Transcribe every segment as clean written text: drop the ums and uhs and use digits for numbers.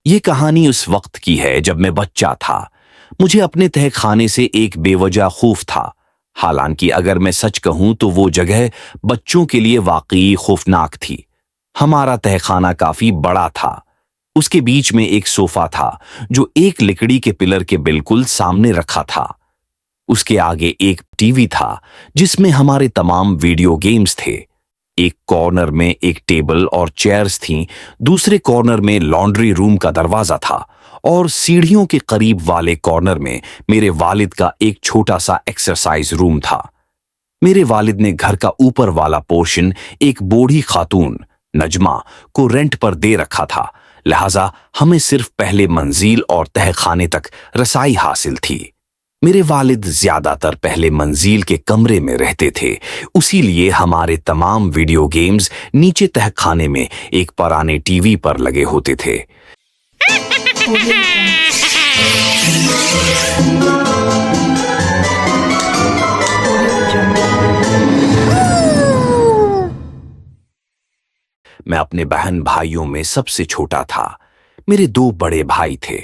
یہ کہانی اس وقت کی ہے جب میں بچہ تھا۔ مجھے اپنے تہہ خانے سے ایک بے وجہ خوف تھا، حالانکہ اگر میں سچ کہوں تو وہ جگہ بچوں کے لیے واقعی خوفناک تھی۔ ہمارا تہہ خانہ کافی بڑا تھا۔ اس کے بیچ میں ایک صوفہ تھا جو ایک لکڑی کے پلر کے بالکل سامنے رکھا تھا۔ اس کے آگے ایک ٹی وی تھا جس میں ہمارے تمام ویڈیو گیمز تھے۔ ایک کارنر میں ایک ٹیبل اور چیئرز تھیں، دوسرے کارنر میں لانڈری روم کا دروازہ تھا، اور سیڑھیوں کے قریب والے کارنر میں میرے والد کا ایک چھوٹا سا ایکسرسائز روم تھا۔ میرے والد نے گھر کا اوپر والا پورشن ایک بوڑھی خاتون نجمہ کو رینٹ پر دے رکھا تھا، لہٰذا ہمیں صرف پہلے منزل اور تہہ خانے تک رسائی حاصل تھی۔ میرے والد زیادہ تر پہلے منزل کے کمرے میں رہتے تھے، اسی لیے ہمارے تمام ویڈیو گیمز نیچے تہہ خانے میں ایک پرانے ٹی وی پر لگے ہوتے تھے۔ میں اپنے بہن بھائیوں میں سب سے چھوٹا تھا۔ میرے 2 بڑے بھائی تھے۔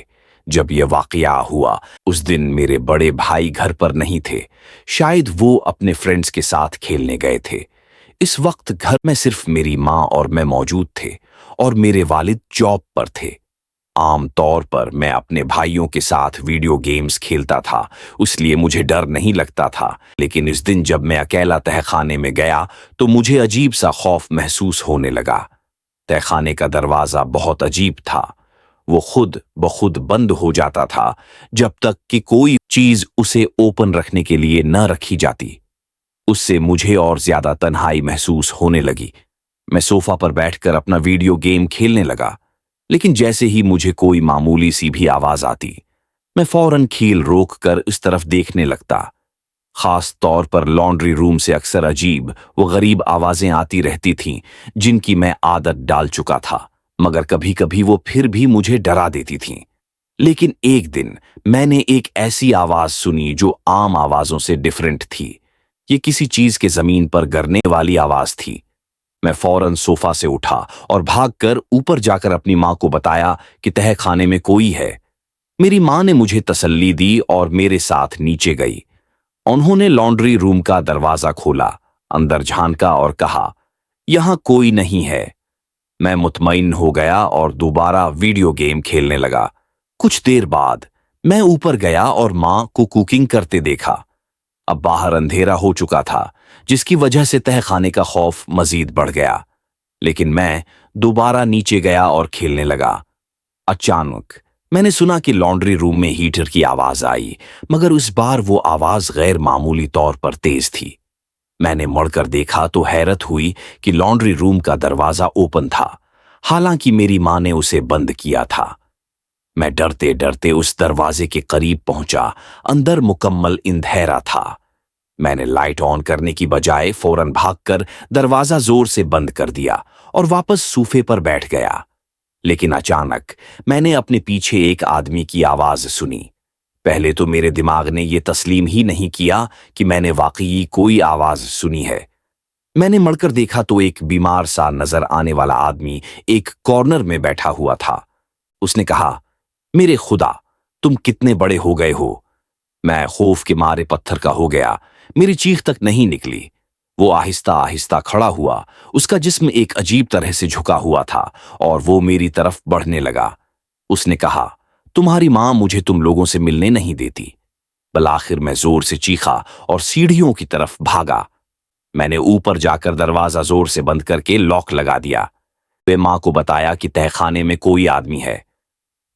جب یہ واقعہ ہوا اس دن میرے بڑے بھائی گھر پر نہیں تھے، شاید وہ اپنے فرینڈز کے ساتھ کھیلنے گئے تھے۔ اس وقت گھر میں صرف میری ماں اور میں موجود تھے، اور میرے والد جاب پر تھے۔ عام طور پر میں اپنے بھائیوں کے ساتھ ویڈیو گیمز کھیلتا تھا، اس لیے مجھے ڈر نہیں لگتا تھا، لیکن اس دن جب میں اکیلا تہہ خانے میں گیا تو مجھے عجیب سا خوف محسوس ہونے لگا۔ تہہ خانے کا دروازہ بہت عجیب تھا۔ وہ خود بخود بند ہو جاتا تھا جب تک کہ کوئی چیز اسے اوپن رکھنے کے لیے نہ رکھی جاتی۔ اس سے مجھے اور زیادہ تنہائی محسوس ہونے لگی۔ میں صوفہ پر بیٹھ کر اپنا ویڈیو گیم کھیلنے لگا، لیکن جیسے ہی مجھے کوئی معمولی سی بھی آواز آتی، میں فوراً کھیل روک کر اس طرف دیکھنے لگتا۔ خاص طور پر لانڈری روم سے اکثر عجیب و غریب آوازیں آتی رہتی تھیں جن کی میں عادت ڈال چکا تھا، مگر کبھی کبھی وہ پھر بھی مجھے ڈرا دیتی تھیں۔ لیکن ایک دن میں نے ایک ایسی آواز سنی جو عام آوازوں سے ڈیفرنٹ تھی۔ یہ کسی چیز کے زمین پر گرنے والی آواز تھی۔ میں فوراً صوفہ سے اٹھا اور بھاگ کر اوپر جا کر اپنی ماں کو بتایا کہ تہہ خانے میں کوئی ہے۔ میری ماں نے مجھے تسلی دی اور میرے ساتھ نیچے گئی۔ انہوں نے لانڈری روم کا دروازہ کھولا، اندر جھانکا اور کہا، یہاں کوئی نہیں ہے۔ میں مطمئن ہو گیا اور دوبارہ ویڈیو گیم کھیلنے لگا۔ کچھ دیر بعد میں اوپر گیا اور ماں کو کوکنگ کرتے دیکھا۔ اب باہر اندھیرا ہو چکا تھا، جس کی وجہ سے تہہ خانے کا خوف مزید بڑھ گیا، لیکن میں دوبارہ نیچے گیا اور کھیلنے لگا۔ اچانک میں نے سنا کہ لانڈری روم میں ہیٹر کی آواز آئی، مگر اس بار وہ آواز غیر معمولی طور پر تیز تھی۔ میں نے مڑ کر دیکھا تو حیرت ہوئی کہ لانڈری روم کا دروازہ اوپن تھا، حالانکہ میری ماں نے اسے بند کیا تھا۔ میں ڈرتے ڈرتے اس دروازے کے قریب پہنچا۔ اندر مکمل اندھیرا تھا۔ میں نے لائٹ آن کرنے کی بجائے فوراً بھاگ کر دروازہ زور سے بند کر دیا اور واپس صوفے پر بیٹھ گیا۔ لیکن اچانک میں نے اپنے پیچھے ایک آدمی کی آواز سنی۔ پہلے تو میرے دماغ نے یہ تسلیم ہی نہیں کیا کہ میں نے واقعی کوئی آواز سنی ہے۔ میں نے مڑ کر دیکھا تو ایک بیمار سا نظر آنے والا آدمی ایک کارنر میں بیٹھا ہوا تھا۔ اس نے کہا، میرے خدا، تم کتنے بڑے ہو گئے ہو؟ میں خوف کے مارے پتھر کا ہو گیا، میری چیخ تک نہیں نکلی۔ وہ آہستہ آہستہ کھڑا ہوا، اس کا جسم ایک عجیب طرح سے جھکا ہوا تھا اور وہ میری طرف بڑھنے لگا۔ اس نے کہا، تمہاری ماں مجھے تم لوگوں سے ملنے نہیں دیتی۔ بالآخر میں زور سے چیخا اور سیڑھیوں کی طرف بھاگا۔ میں نے اوپر جا کر دروازہ زور سے بند کر کے لاک لگا دیا۔ میں ماں کو بتایا کہ تہہ خانے میں کوئی آدمی ہے۔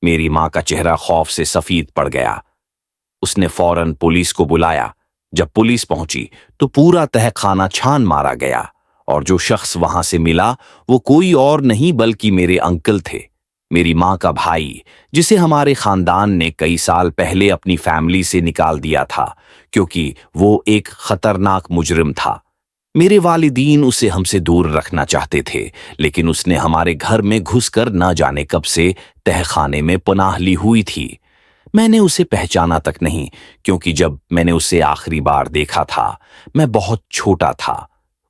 میری ماں کا چہرہ خوف سے سفید پڑ گیا۔ اس نے فوراً پولیس کو بلایا۔ جب پولیس پہنچی تو پورا تہہ خانہ چھان مارا گیا، اور جو شخص وہاں سے ملا وہ کوئی اور نہیں بلکہ میرے انکل تھے، میری ماں کا بھائی، جسے ہمارے خاندان نے کئی سال پہلے اپنی فیملی سے نکال دیا تھا کیونکہ وہ ایک خطرناک مجرم تھا۔ میرے والدین اسے ہم سے دور رکھنا چاہتے تھے، لیکن اس نے ہمارے گھر میں گھس کر نہ جانے کب سے تہہ خانے میں پناہ لی ہوئی تھی۔ میں نے اسے پہچانا تک نہیں، کیونکہ جب میں نے اسے آخری بار دیکھا تھا میں بہت چھوٹا تھا۔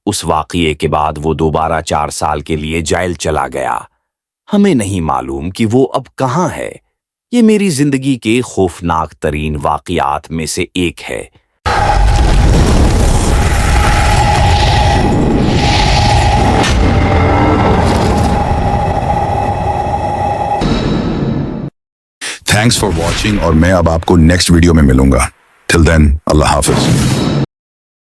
اس واقعے کے بعد وہ دوبارہ 4 سال کے لیے جیل چلا گیا۔ ہمیں نہیں معلوم کہ وہ اب کہاں ہے۔ یہ میری زندگی کے خوفناک ترین واقعات میں سے ایک ہے۔ تھینکس فار واچنگ، اور میں اب آپ کو نیکسٹ ویڈیو میں ملوں گا۔ ٹل دین اللہ حافظ۔